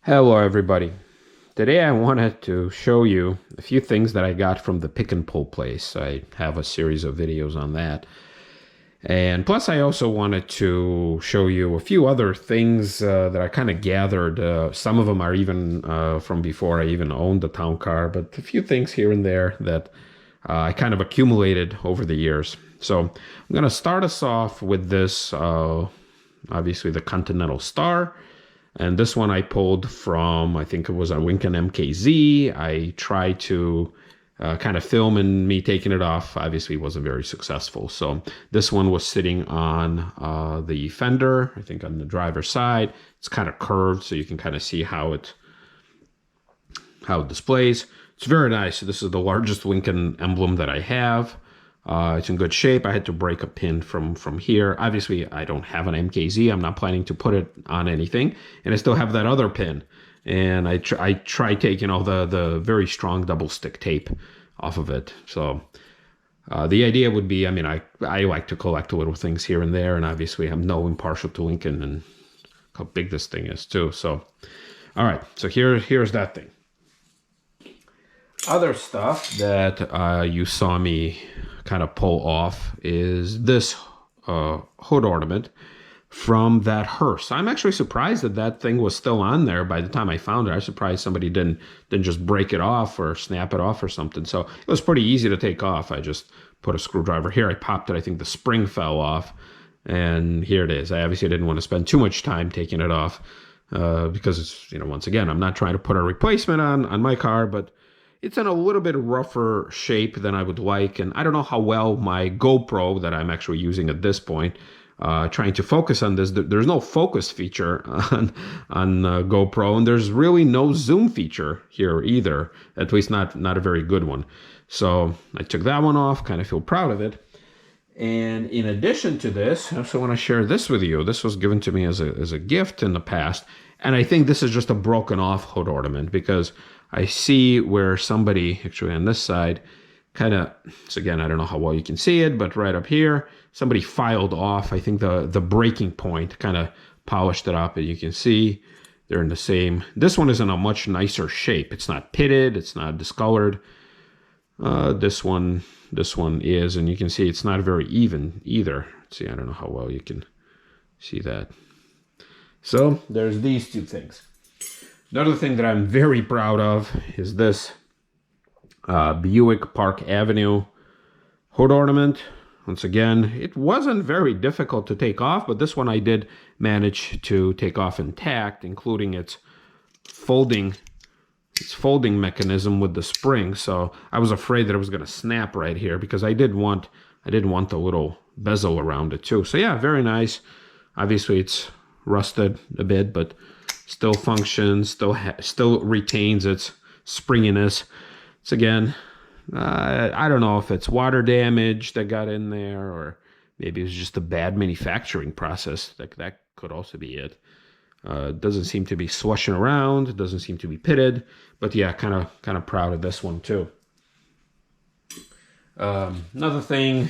Hello everybody. Today I wanted to show you a few things that I got from the pick and pull place. I have a series of videos on that. And plus I also wanted to show you a few other things that I kind of gathered. Some of them are even from before I even owned the Towncar, but a few things here and there that I kind of accumulated over the years. So I'm going to start us off with this, obviously the Continental Star. And this one I pulled from, I think it was a Lincoln MKZ. I tried to kind of film and me taking it off. Obviously, it wasn't very successful. So this one was sitting on the fender, I think on the driver's side. It's kind of curved, so you can kind of see how it displays. It's very nice. This is the largest Lincoln emblem that I have. It's in good shape. I had to break a pin from here. Obviously, I don't have an MKZ. I'm not planning to put it on anything. And I still have that other pin. And I tried taking all the very strong double stick tape off of it. So the idea would be, I mean, I like to collect little things here and there. And obviously, I'm no impartial to Lincoln and how big this thing is too. So, all right. So here's that thing. Other stuff that you saw me kind of pull off is this hood ornament from that hearse. I'm actually surprised that that thing was still on there by the time I found it. I was surprised somebody didn't just break it off or snap it off or something. So it was pretty easy to take off. I just put a screwdriver here. I popped it. I think the spring fell off, and here it is. I obviously didn't want to spend too much time taking it off because it's, once again, I'm not trying to put a replacement on my car, but it's in a little bit rougher shape than I would like, and I don't know how well my GoPro that I'm actually using at this point, trying to focus on this. There's no focus feature on GoPro, and there's really no zoom feature here either, at least not a very good one. So I took that one off, kind of feel proud of it. And in addition to this, I also want to share this with you. This was given to me as a gift in the past, and I think this is just a broken off hood ornament because I see where somebody, actually on this side, kind of, so again, I don't know how well you can see it, but right up here, somebody filed off, I think the breaking point, kind of polished it up, and you can see they're in the same. This one is in a much nicer shape. It's not pitted, it's not discolored. This one is, and you can see it's not very even either. Let's see, I don't know how well you can see that. So there's these two things. Another thing that I'm very proud of is this Buick Park Avenue hood ornament. Once again, it wasn't very difficult to take off, but this one I did manage to take off intact, including its folding mechanism with the spring. So I was afraid that it was going to snap right here because I didn't want the little bezel around it too. So yeah, very nice. Obviously, it's rusted a bit, but still functions, still retains its springiness. It's again, I don't know if it's water damage that got in there, or maybe it was just a bad manufacturing process. That could also be it. It doesn't seem to be swashing around. It doesn't seem to be pitted. But yeah, kind of proud of this one too. Another thing,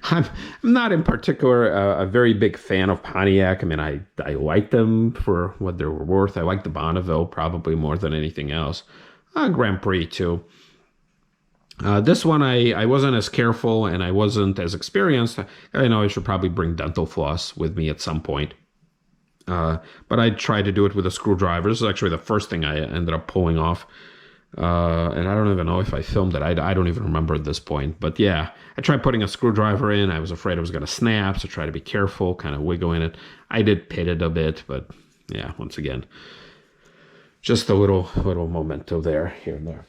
I'm not in particular a very big fan of Pontiac. I mean, I like them for what they were worth. I like the Bonneville probably more than anything else. Grand Prix too. This one I wasn't as careful and I wasn't as experienced. I know I should probably bring dental floss with me at some point. But I tried to do it with a screwdriver. This is actually the first thing I ended up pulling off. And I don't even know if I filmed it. I don't even remember at this point. But yeah, I tried putting a screwdriver in. I was afraid it was going to snap, so I tried to be careful, kind of wiggling it. I did pit it a bit, but yeah, once again, just a little memento there, here and there.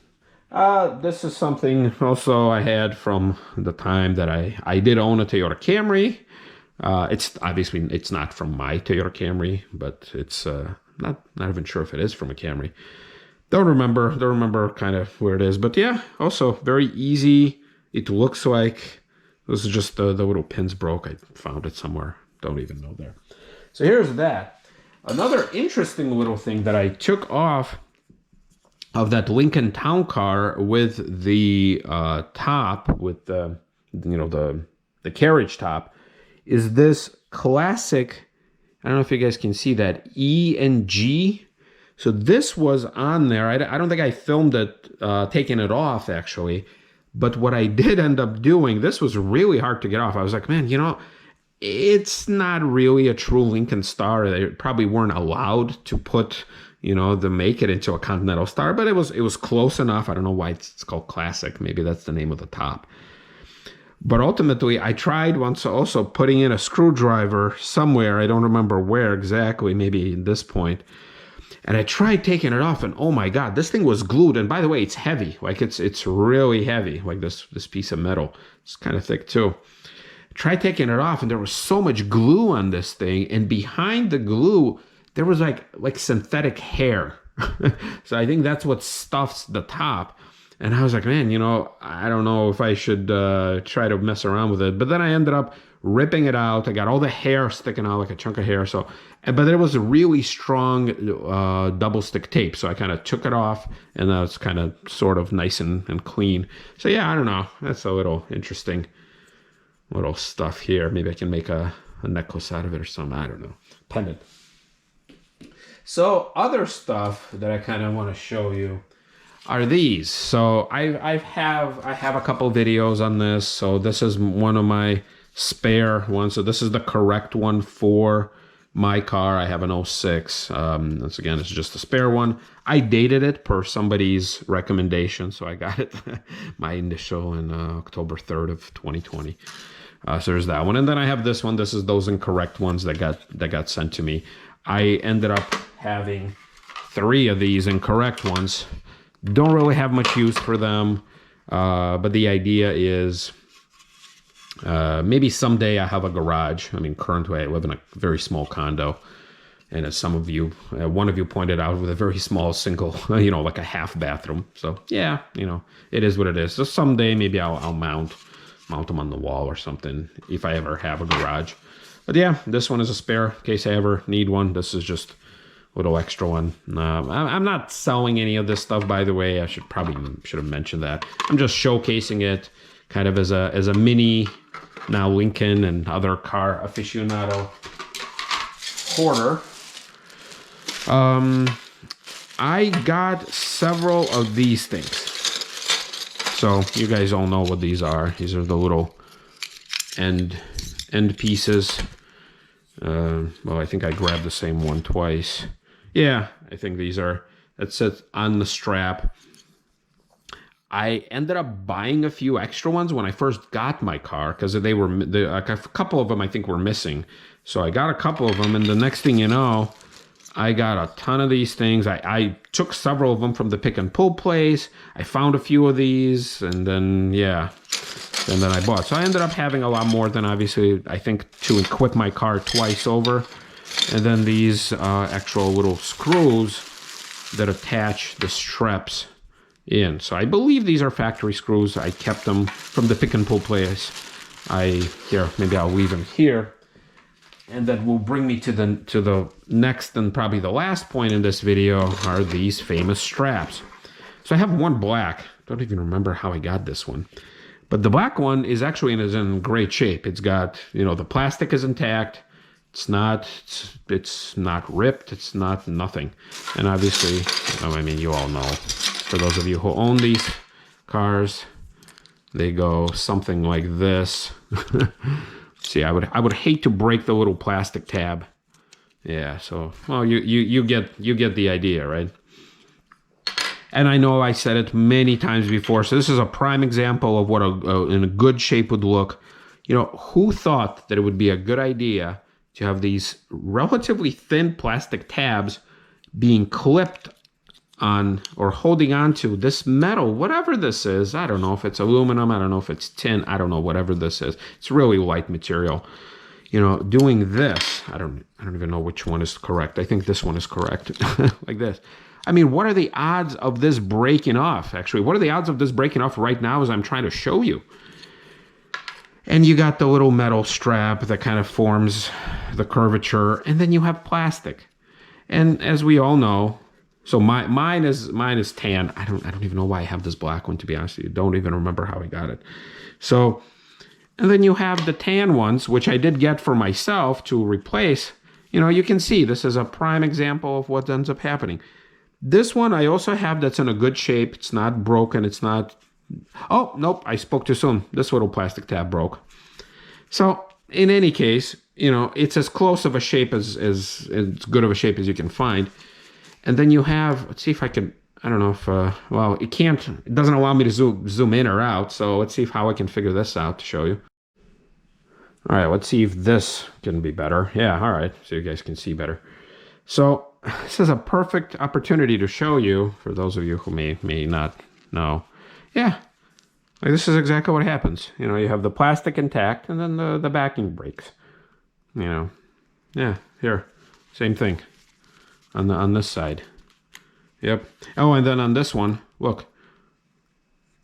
This is something also I had from the time that I did own a Toyota Camry. It's obviously it's not from my Toyota Camry, but it's not even sure if it is from a Camry. Don't remember kind of where it is, but yeah, also very easy. It looks like this is just the little pins broke. I found it somewhere. Don't even know there. So here's that. Another interesting little thing that I took off of that Lincoln Towncar with the top, with the Carriage top, is this classic, I don't know if you guys can see that, E and G. So this was on there. I don't think I filmed it, taking it off actually. But what I did end up doing, this was really hard to get off. I was like, man, you know, it's not really a true Lincoln Star. They probably weren't allowed to put, you know, to make it into a Continental Star, but it was close enough. I don't know why it's called Classic. Maybe that's the name of the top. But ultimately, I tried once also putting in a screwdriver somewhere. I don't remember where exactly, maybe at this point. And I tried taking it off, and oh my God, this thing was glued. And by the way, it's heavy. Like it's really heavy, like this piece of metal. It's kind of thick too. Tried taking it off, and there was so much glue on this thing, and behind the glue there was like synthetic hair. So I think that's what stuffs the top. And I was like, man, you know, I don't know if I should try to mess around with it. But then I ended up ripping it out. I got all the hair sticking out, like a chunk of hair. So, but there was a really strong double stick tape. So I kind of took it off, and now it's kind of sort of nice and clean. So yeah, I don't know. That's a little interesting little stuff here. Maybe I can make a necklace out of it or something. I don't know. Pendant. So other stuff that I kind of want to show you are these. So I have a couple videos on this. So this is one of my spare ones. So this is the correct one for my car. I have an '06. Once again, it's just a spare one. I dated it per somebody's recommendation. So I got it, my initial in October 3rd of 2020. So there's that one. And then I have this one. This is those incorrect ones that got sent to me. I ended up having 3 of these incorrect ones. Don't really have much use for them, but the idea is maybe someday I have a garage. I mean, currently I live in a very small condo, and as some of you, one of you pointed out, with a very small single, you know, like a half bathroom. So yeah, you know, it is what it is. So someday maybe I'll mount them on the wall or something if I ever have a garage. But yeah, this one is a spare in case I ever need one. This is just a little extra one. I'm not selling any of this stuff, by the way. I should have mentioned that. I'm just showcasing it kind of as a mini, now Lincoln and other car aficionado hoarder. I got several of these things. So you guys all know what these are. These are the little end pieces. Well, I think I grabbed the same one twice. Yeah, I think these are, that sits on the strap. I ended up buying a few extra ones when I first got my car, because a couple of them I think were missing. So I got a couple of them, and the next thing you know, I got a ton of these things. I took several of them from the pick and pull place. I found a few of these, and then, yeah. And then I bought. So I ended up having a lot more than, obviously, I think, to equip my car twice over. And then these actual little screws that attach the straps in. So I believe these are factory screws. I kept them from the pick and pull place. Here, maybe I'll leave them here. And that will bring me to the next and probably the last point in this video, are these famous straps. So I have one black. Don't even remember how I got this one. But the black one is actually in great shape. It's got, you know, the plastic is intact. It's not ripped. It's not nothing. And obviously, I mean, you all know, for those of you who own these cars, they go something like this. See, I would hate to break the little plastic tab. Yeah, so, well, you get the idea, right? And I know I said it many times before, so this is a prime example of what in a good shape would look. You know, who thought that it would be a good idea to have these relatively thin plastic tabs being clipped on or holding on to this metal, whatever this is. I don't know if it's aluminum, I don't know if it's tin, I don't know, whatever this is. It's really light material. You know, doing this, I don't even know which one is correct. I think this one is correct. Like this. I mean, what are the odds of this breaking off? Actually, what are the odds of this breaking off right now as I'm trying to show you? And you got the little metal strap that kind of forms the curvature, and then you have plastic. And as we all know, so mine is tan. I don't even know why I have this black one, to be honest with you. Don't even remember how I got it. So And then you have the tan ones, which I did get for myself to replace. You know, you can see this is a prime example of what ends up happening. This one I also have that's in a good shape. It's not broken. It's not... Oh, nope, I spoke too soon. This little plastic tab broke. So, in any case, you know, it's as close of a shape as good of a shape as you can find. And then you have, let's see if I can, I don't know if, well, it doesn't allow me to zoom in or out. So let's see how I can figure this out to show you. All right, let's see if this can be better. Yeah, all right, so you guys can see better. So this is a perfect opportunity to show you, for those of you who may not know. Yeah, like this is exactly what happens. You know, you have the plastic intact and then the backing breaks. You know, yeah, here, same thing on this side. Yep. Oh, and then on this one, look,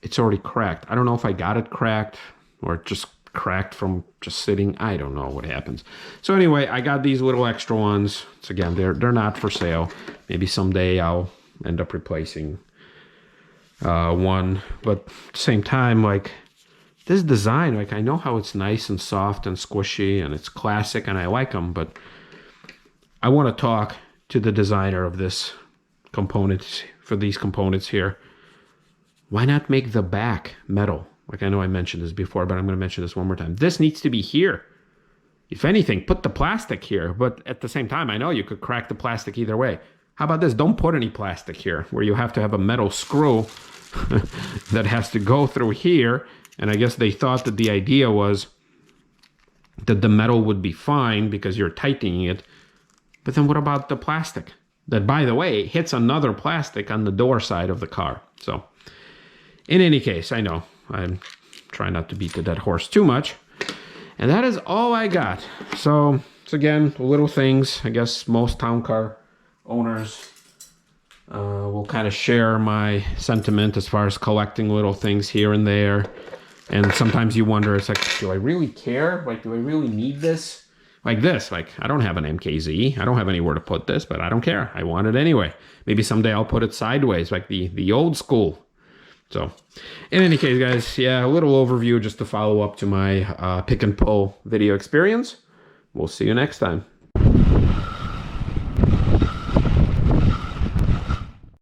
it's already cracked. I don't know if I got it cracked or it just cracked from just sitting. I don't know what happens. So anyway, I got these little extra ones. So again, they're not for sale. Maybe someday I'll end up replacing one, but at the same time, like this design, like I know how it's nice and soft and squishy and it's classic and I like them, but I want to talk to the designer of this components, for these components here. Why not make the back metal? Like I know I mentioned this before, but I'm going to mention this one more time. This needs to be here. If anything, put the plastic here, but at the same time, I know you could crack the plastic either way. How about this? Don't put any plastic here where you have to have a metal screw that has to go through here. And I guess they thought that the idea was that the metal would be fine because you're tightening it. But then what about the plastic? That, by the way, hits another plastic on the door side of the car. So in any case, I know I'm trying not to beat the dead horse too much. And that is all I got. So it's again, little things. I guess most town car owners will kind of share my sentiment as far as collecting little things here and there. And sometimes you wonder, it's like, do I really care? Like, do I really need this? Like this, like I don't have an MKZ. I don't have anywhere to put this, but I don't care. I want it anyway. Maybe someday I'll put it sideways, like the old school. So in any case, guys, yeah, a little overview just to follow up to my pick and pull video experience. We'll see you next time.